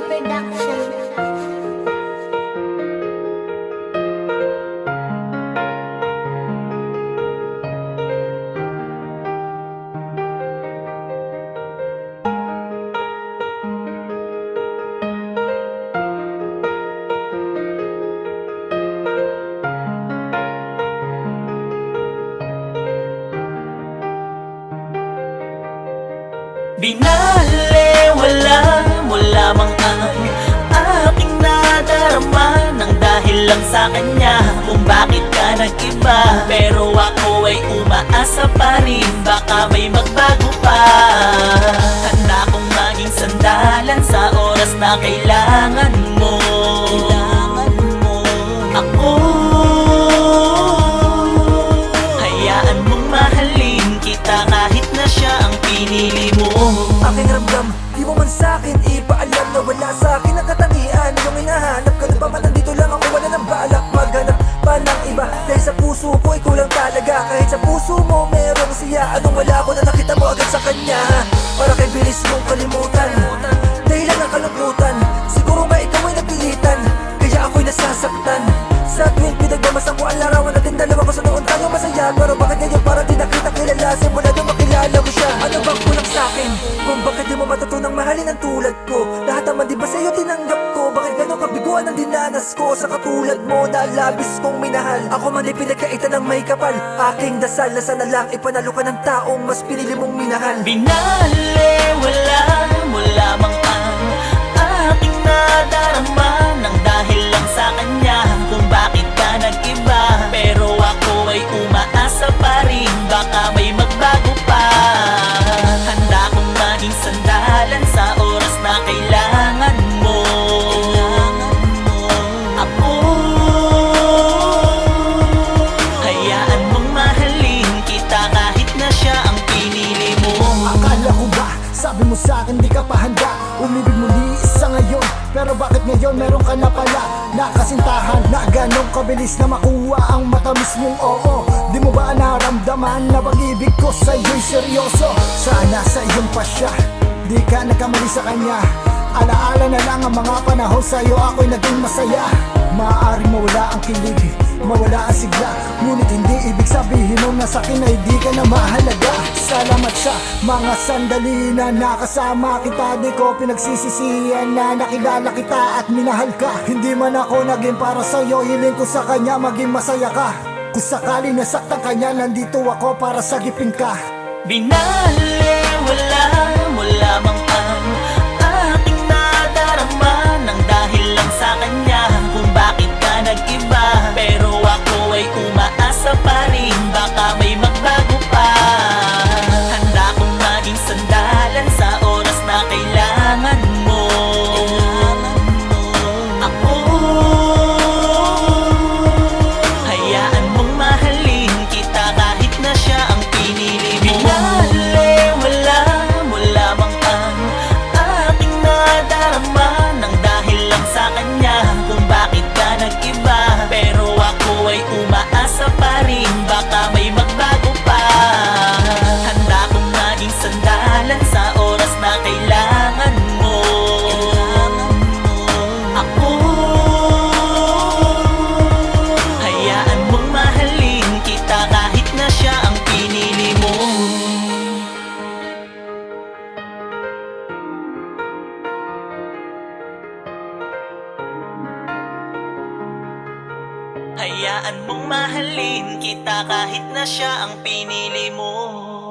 Production. Binalewala mo lamang ang aking nadarama nang dahil lang sa kanya kung bakit ka nag-iba. Pero ako ay umaasa pa rin, baka may magbago pa. Handa kong maging sandalan sa oras na kailangan mo. Ako, hayaan mong mahalin kita kahit na siya ang pinili mo. Aking ramdam, di mo man sa'kin ipaalam na wala sa'kin ang katangian. Yung hinahanap ka na ba man nandito lang ako, wala nang balak maghanap pa ng iba. Dahil sa puso ko ikaw lang talaga, kahit sa puso mo merong siya. Anong wala ko na nakita mo agad sa kanya, para kay bilis mong kalimutan. Dahilan ng kalungkutan, siguro nga ikaw ay napilitan, kaya ako'y nasasaktan. Sa tuwing pinagmamasang ko ang larawan natin dalawa ko sa noon tayo masaya. Pero bakit ngayon parang di nakita kilala, simula nung makilala mo siya. Ano bang kulang sa'kin, kung bakit di mo matutunang mahalin ang tulad ko? Lahat naman di ba sa'yo tinanggap ko? Bakit gano'ng kabiguan ang dinanas ko sa katulad mo na labis kong minahal? Ako man ay pinagkaitan ng may kapal, aking dasal na sana lang ipanalo ka ng taong mas pinili mong minahal. Binalewala mo lamang ang aking nadarama nang dahil lang sa kanya kung bakit ka nag-iba. Pero ako ay umaasa pa rin, baka may magbago pa. Handa kong maging sandalan sa oras na kailangan mo. Ako, hayaan mong mahalin kita kahit na siya ang pinili mo. Akala ko ba, sabi mo sa'kin di ka pa handa umibig muli sa ngayon, pero bakit ngayon meron ka na pala nakasintahan na ganong kabilis na makuha ang matamis mong oo? Di mo ba naramdaman na pag-ibig ko sa'yo'y seryoso? Sana sa iyong pasya, di ka nagkamali sa kanya. Alaala na lang ang mga panahon sa'yo, ako'y naging masaya. Maaaring mawala ang kilig, mawala ang sigla, ngunit hindi ibig sabihin nung nasa akin ay di ka na mahalaga. Salamat sa mga sandali na nakasama kita, di ko pinagsisisihan na nakilala kita at minahal ka. Hindi man ako naging para sa'yo, hiling ko sa kanya maging masaya ka. Kung sakali nasaktan kanya, nandito ako para sagipin ka. Binalewala mo lamang ang aking nadarama nang dahil lang sa kanya kung bakit ka nag-iba. Pero ako ay umaasa pa rin, baka may magbago pa. Handa kong maging sandalan sa oras na kailangan mo. Ako, hayaan mong mahalin kita kahit na siya ang pinili mo. Binalewala mo lamang ang aking nadarama nang dahil lang sa kanya kung bakit ka nag-iba. Pero ako ay umaasa pa rin, baka may magbago pa. Handa kong maging sandalan sa oras na kailangan mo. Ako, hayaan mong mahalin kita kahit na siya ang pinili mo. Hayaan mong mahalin kita kahit na siya ang pinili mo.